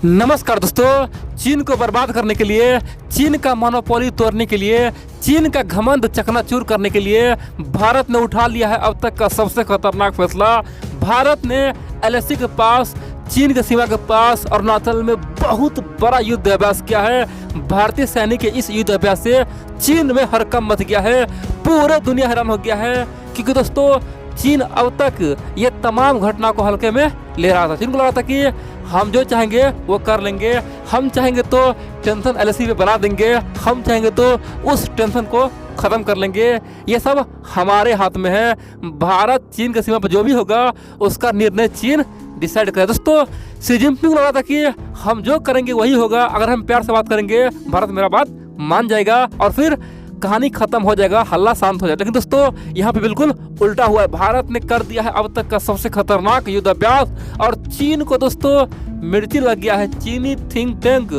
नमस्कार दोस्तों, चीन को बर्बाद करने के लिए, चीन का मोनोपोली तोड़ने के लिए, चीन का घमंड चकनाचूर करने के लिए भारत ने उठा लिया है अब तक का सबसे खतरनाक फैसला। भारत ने एलएसी के पास, चीन के सीमा के पास अरुणाचल में बहुत बड़ा युद्ध अभ्यास किया है। भारतीय सैनिक के इस युद्ध अभ्यास से चीन में हड़कंप मच गया है, पूरा दुनिया हैरान हो गया है। क्योंकि दोस्तों चीन अब तक ये तमाम घटना को हल्के में ले रहा था। चीन को लगा था कि हम जो चाहेंगे वो कर लेंगे, हम चाहेंगे तो टेंशन एलएसी पे बना देंगे, हम चाहेंगे तो उस टेंशन को ख़त्म कर लेंगे। ये सब हमारे हाथ में है। भारत चीन की सीमा पर जो भी होगा उसका निर्णय चीन डिसाइड करे। दोस्तों शी जिनपिंग को लगा था कि हम जो करेंगे वही होगा, अगर हम प्यार से बात करेंगे भारत मेरा बात मान जाएगा और फिर कहानी खत्म हो जाएगा, हल्ला शांत हो जाएगा। लेकिन दोस्तों यहाँ पे बिल्कुल उल्टा हुआ है। भारत ने कर दिया है अब तक का सबसे खतरनाक युद्ध अभ्यास और चीन को दोस्तों मिर्ची लग गया है। चीनी थिंक टैंक,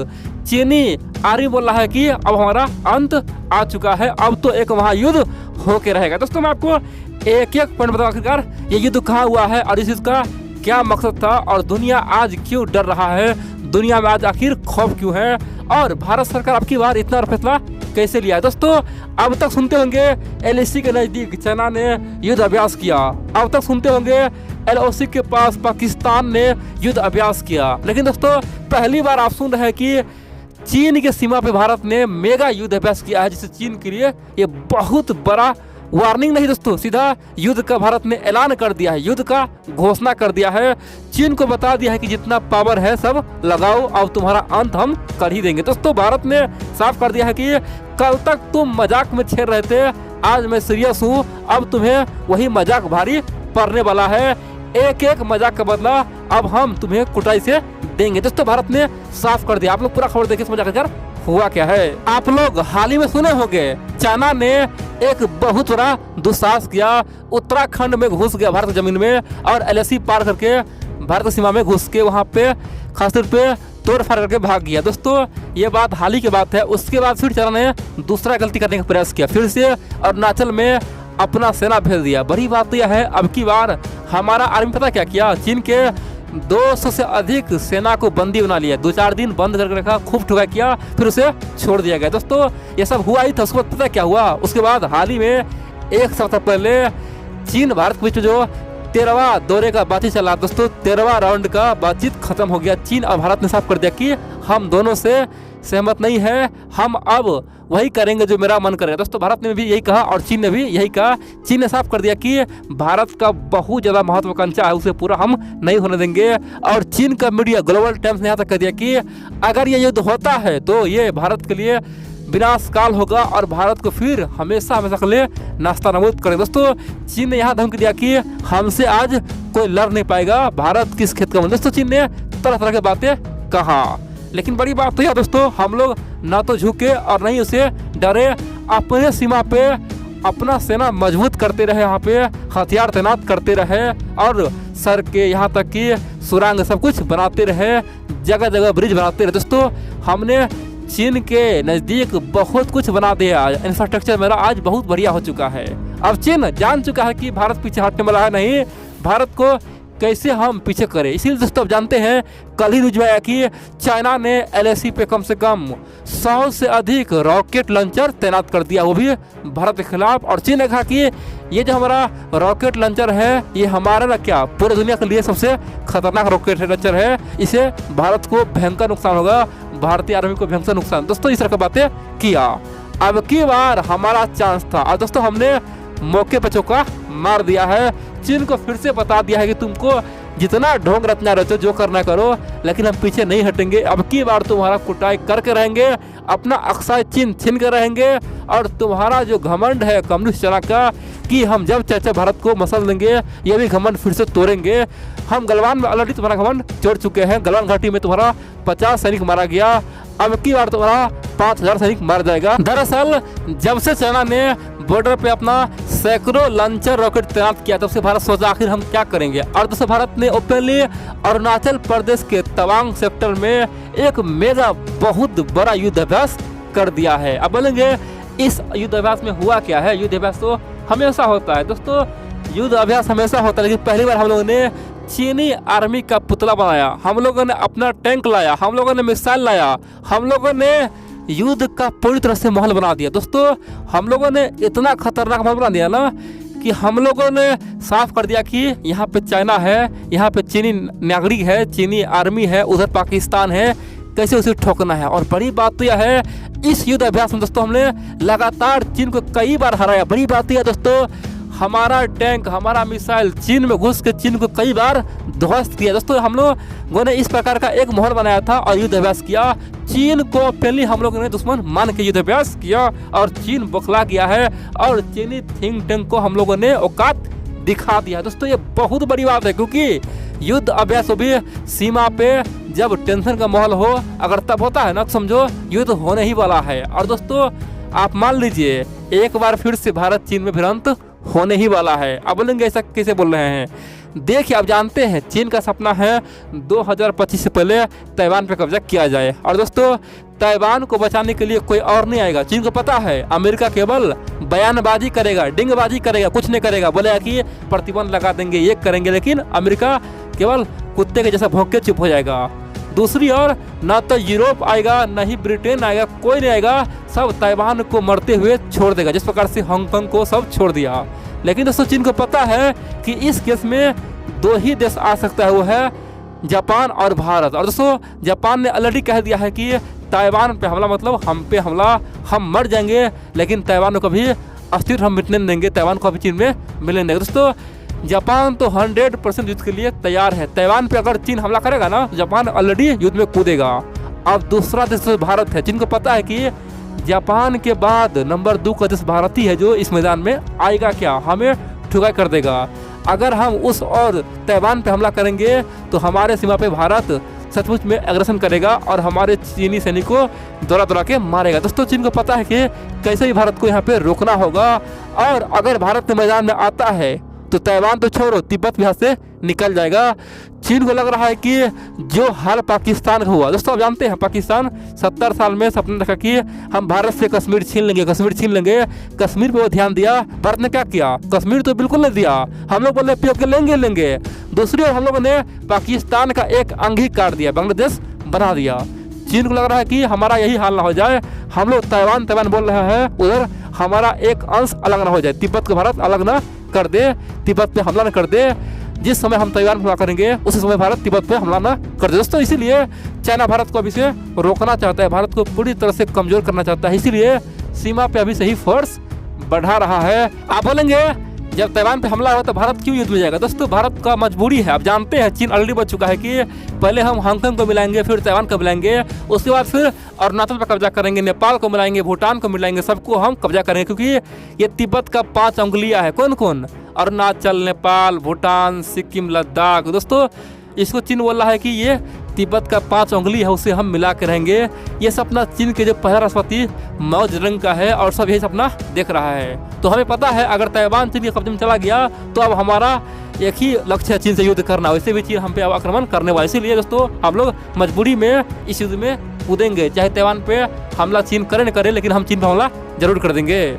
चीनी आर्मी बोल रहा है कि अब हमारा अंत आ चुका है, अब तो एक महायुद्ध होके रहेगा। दोस्तों मैं आपको एक एक पॉइंट बताऊं आखिरकार ये युद्ध कहाँ हुआ है और इस इसका क्या मकसद था और दुनिया आज क्यों डर रहा है, दुनिया में आज आखिर खौफ क्यों है और भारत सरकार अब की बार इतना फैसला कैसे लिया है। दोस्तों अब तक सुनते होंगे एलएसी के नजदीक चाइना ने युद्ध अभ्यास किया, अब तक सुनते होंगे एलओसी के पास पाकिस्तान ने युद्ध अभ्यास किया। लेकिन दोस्तों पहली बार आप सुन रहे हैं कि चीन के सीमा पे भारत ने मेगा युद्ध अभ्यास किया है, जिससे चीन के लिए ये बहुत बड़ा वार्निंग नहीं दोस्तों, सीधा युद्ध का भारत ने ऐलान कर दिया है, युद्ध का घोषणा कर दिया है। चीन को बता दिया है कि जितना पावर है सब लगाओ, अब तुम्हारा अंत हम कर ही देंगे। दोस्तों भारत ने साफ कर दिया है कि कल तक तुम मजाक में छेड़ रहे थे, आज मैं सीरियस हूँ, अब तुम्हें वही मजाक भारी पड़ने वाला है। एक एक मजाक का बदला अब हम तुम्हें कुटाई से देंगे। दोस्तों भारत ने साफ कर दिया। आप लोग पूरा खबर देखिए, समझ आकर हुआ क्या है। आप लोग हाल ही में सुने होंगे चाइना ने एक बहुत बड़ा दुस्साहस किया, उत्तराखंड में घुस गया भारत की जमीन में और एलएसी पार करके भारत सीमा में घुस के वहां पे खासतौर पे तोड़फाड़ करके भाग गया। दोस्तों ये बात हाल ही की बात है। उसके बाद फिर चाइना ने दूसरा गलती करने का प्रयास किया, फिर से अरुणाचल में अपना सेना भेज दिया। बड़ी बात यह है अब की बार हमारा आर्मी पता क्या किया, चीन के 200 से अधिक सेना को बंदी बना लिया, 2-4 दिन बंद करके रखा, खूब ठुका किया, फिर उसे छोड़ दिया गया। दोस्तों ये सब हुआ ही था। उसके बाद पता क्या हुआ, उसके बाद हाल ही में एक सप्ताह पहले चीन भारत के बीच में जो 13वां दौरे का बातचीत चला, दोस्तों 13वां राउंड का बातचीत खत्म हो गया। चीन और भारत ने साफ कर दिया कि हम दोनों से सहमत नहीं है, हम अब वही करेंगे जो मेरा मन करेगा। दोस्तों भारत ने भी यही कहा और चीन ने भी यही कहा। चीन ने साफ कर दिया कि भारत का बहुत ज़्यादा महत्वाकांक्षा है, उसे पूरा हम नहीं होने देंगे। और चीन का मीडिया ग्लोबल टाइम्स ने यहाँ तक कह दिया कि अगर ये युद्ध होता है तो ये भारत के लिए विनाशकाल होगा और भारत को फिर हमेशा हमेशा के लिए नाश्ता नबूद करेगा। दोस्तों चीन ने यहाँ धमकी दिया कि हमसे आज कोई लड़ नहीं पाएगा, भारत किस खेत का। दोस्तों चीन ने तरह तरह की बातें कहा, लेकिन बड़ी बात तो यह दोस्तों हम लोग ना तो झुके और नहीं उसे डरे, अपने सीमा पे अपना सेना मजबूत करते रहे, यहाँ पे हथियार तैनात करते रहे और सर के यहाँ तक कि सुरंग सब कुछ बनाते रहे, जगह जगह ब्रिज बनाते रहे। दोस्तों हमने चीन के नज़दीक बहुत कुछ बना दिया, इंफ्रास्ट्रक्चर मेरा आज बहुत बढ़िया हो चुका है। अब चीन जान चुका है कि भारत पीछे हटने वाला है नहीं, भारत को कैसे हम पीछे करें। इसीलिए दोस्तों अब जानते हैं, कल ही न्यूज में आया कि चाइना ने एलएसी पे कम से कम 100 से अधिक रॉकेट लॉन्चर तैनात कर दिया, वो भी भारत के खिलाफ। और चीन ने कहा कि ये जो हमारा रॉकेट लॉन्चर है ये हमारा ना क्या पूरे दुनिया के लिए सबसे खतरनाक रॉकेट लॉन्चर है, इसे भारत को भयंकर नुकसान होगा, भारतीय आर्मी को भयंकर नुकसान। दोस्तों इस तरह की बातें किया। अब की बार हमारा चांस था और दोस्तों हमने मौके पर चौका मार दिया है। चीन को फिर से बता दिया है कि तुमको जितना ढोंग रचना रचो, जो करना करो, लेकिन हम पीछे नहीं हटेंगे। अब की बार तुम्हारा कुटाई करके रहेंगे, अपना अक्साई चीन छीन कर रहेंगे और तुम्हारा जो घमंड है कम्युनिस्ट चला का कि हम जब चर्चा भारत को मसल देंगे, ये भी घमंड फिर से तोड़ेंगे। हम गलवान में ऑलरेडी तुम्हारा घमंड तोड़ चुके हैं, गलवान घाटी में तुम्हारा 50 सैनिक मारा गया, अब की बार तुम्हारा 5000 सैनिक मार जाएगा। दरअसल जब से चाइना ने बॉर्डर पे अपना सैकड़ों लॉन्चर रॉकेट तैनात किया, तब से भारत सोचा आखिर हम क्या करेंगे। और दोस्तों भारत ने ओपनली अरुणाचल प्रदेश के तवांग सेक्टर में एक मेगा बहुत बड़ा युद्ध अभ्यास कर दिया है। अब बोलेंगे इस युद्ध अभ्यास में हुआ क्या है। युद्ध अभ्यास तो हमेशा होता है दोस्तों, युद्ध अभ्यास हमेशा होता है, लेकिन पहली बार हम लोगों ने चीनी आर्मी का पुतला बनाया, हम लोगों ने अपना टैंक लाया, हम लोगों ने मिसाइल लाया, हम लोगों ने युद्ध का पूरी तरह से माहौल बना दिया। दोस्तों हम लोगों ने इतना खतरनाक माहौल बना दिया ना कि हम लोगों ने साफ कर दिया कि यहाँ पे चाइना है, यहाँ पे चीनी नागरिक है, चीनी आर्मी है, उधर पाकिस्तान है, कैसे उसे ठोकना है। और बड़ी बात तो यह है, इस युद्ध अभ्यास में दोस्तों हमने लगातार चीन को कई बार हराया। बड़ी बात यह दोस्तों, हमारा टैंक, हमारा मिसाइल चीन में घुस के चीन को कई बार ध्वस्त किया। दोस्तों हम लोगों ने इस प्रकार का एक माहौल बनाया था और युद्ध अभ्यास किया। चीन को पहले हम लोगों ने दुश्मन मान के युद्ध अभ्यास किया और चीन बौखला गया है और चीनी थिंक टैंक को हम लोगों ने औकात दिखा दिया। दोस्तों ये बहुत बड़ी बात है, क्योंकि युद्ध अभ्यास भी सीमा पे जब टेंशन का माहौल हो, अगर तब होता है ना, तो समझो युद्ध होने ही वाला है। और दोस्तों आप मान लीजिए एक बार फिर से भारत चीन में भिड़ंत होने ही वाला है। अब बोलेंगे ऐसा कैसे बोल रहे हैं? देखिए आप जानते हैं चीन का सपना है 2025 से पहले ताइवान पे कब्जा किया जाए। और दोस्तों ताइवान को बचाने के लिए कोई और नहीं आएगा। चीन को पता है अमेरिका केवल बयानबाजी करेगा, डिंगबाजी करेगा, कुछ नहीं करेगा। बोलेगा कि प्रतिबंध लगा देंगे, ये करेंगे, लेकिन अमेरिका केवल कुत्ते के जैसा भौंक के चुप हो जाएगा। दूसरी ओर ना तो यूरोप आएगा, ना ही ब्रिटेन आएगा, कोई नहीं आएगा, सब ताइवान को मरते हुए छोड़ देगा, जिस प्रकार से हांगकांग को सब छोड़ दिया। लेकिन दोस्तों चीन को पता है कि इस केस में दो ही देश आ सकता है, वो है जापान और भारत। और दोस्तों जापान ने ऑलरेडी कह दिया है कि ताइवान पे हमला मतलब हम पे हमला, हम मर जाएंगे, लेकिन ताइवान को कभी अस्तित्व हम मिटने नहीं देंगे, ताइवान को अभी चीन में मिलने देंगे। दोस्तों जापान तो 100% युद्ध के लिए तैयार है। ताइवान पे अगर चीन हमला करेगा ना, जापान ऑलरेडी युद्ध में कूदेगा। अब दूसरा देश भारत है। चीन को पता है कि जापान के बाद नंबर 2 का देश भारत ही है जो इस मैदान में आएगा, क्या हमें ठुकाई कर देगा। अगर हम उस और ताइवान पे हमला करेंगे तो हमारे सीमा पे भारत सचमुच में एग्रेशन करेगा और हमारे चीनी सैनिक को दौड़ा दौड़ा के मारेगा। दोस्तों चीन को पता है कि कैसे भी भारत को यहाँ पे रोकना होगा, और अगर भारत मैदान में आता है तो ताइवान तो छोड़ो, तिब्बत भी यहाँ से निकल जाएगा। चीन को लग रहा है कि जो हाल पाकिस्तान का हुआ, दोस्तों आप जानते हैं पाकिस्तान 70 साल में सपना रखा कि हम भारत से कश्मीर छीन लेंगे, कश्मीर छीन लेंगे। कश्मीर पे वो ध्यान दिया, भारत ने क्या किया? कश्मीर तो बिल्कुल नहीं दिया। हम लोग बोले पीओके लेंगे लेंगे। दूसरी ओर हम लोगों ने पाकिस्तान का एक अंग ही काट दिया, बांग्लादेश बना दिया। चीन को लग रहा है कि हमारा यही हाल ना हो जाए, हम लोग ताइवान ताइवान बोल रहे हैं, उधर हमारा एक अंश अलग ना हो जाए, तिब्बत को भारत अलग ना कर दे, तिब्बत पे हमला न कर दे। जिस समय हम ताइवान पे हमला करेंगे उसी समय भारत तिब्बत पे हमला न कर दे। दोस्तों इसीलिए चाइना भारत को अभी से रोकना चाहता है, भारत को पूरी तरह से कमजोर करना चाहता है, इसीलिए सीमा पे अभी से ही फोर्स बढ़ा रहा है। आप बोलेंगे जब ताइवान पे हमला हो तो भारत क्यों युद्ध में जाएगा? दोस्तों भारत का मजबूरी है। आप जानते हैं चीन ऑलरेडी बच चुका है कि पहले हम हांगकांग को मिलाएंगे, फिर ताइवान को मिलाएंगे, उसके बाद फिर अरुणाचल पर कब्जा करेंगे, नेपाल को मिलाएंगे, भूटान को मिलाएंगे, सबको हम कब्जा करेंगे, क्योंकि ये तिब्बत का 5 उंगलियां है। कौन कौन? अरुणाचल, नेपाल, भूटान, सिक्किम, लद्दाख। दोस्तों इसको चीन बोल रहा है कि ये तिब्बत का 5 उंगली है, उसे हम मिला के रहेंगे। ये सपना चीन के जो पहला राष्ट्रपति माओ जेडुंग का है और सब यही सपना देख रहा है। तो हमें पता है अगर ताइवान चीन के कब्जे में चला गया तो अब हमारा एक ही लक्ष्य है, चीन से युद्ध करना। वैसे भी चीन हम पे अब आक्रमण करने वाला, इसीलिए दोस्तों हम लोग मजबूरी में इस युद्ध में कूदेंगे। चाहे ताइवान पे हमला चीन करे न करे, लेकिन हम चीन पे हमला जरूर कर देंगे।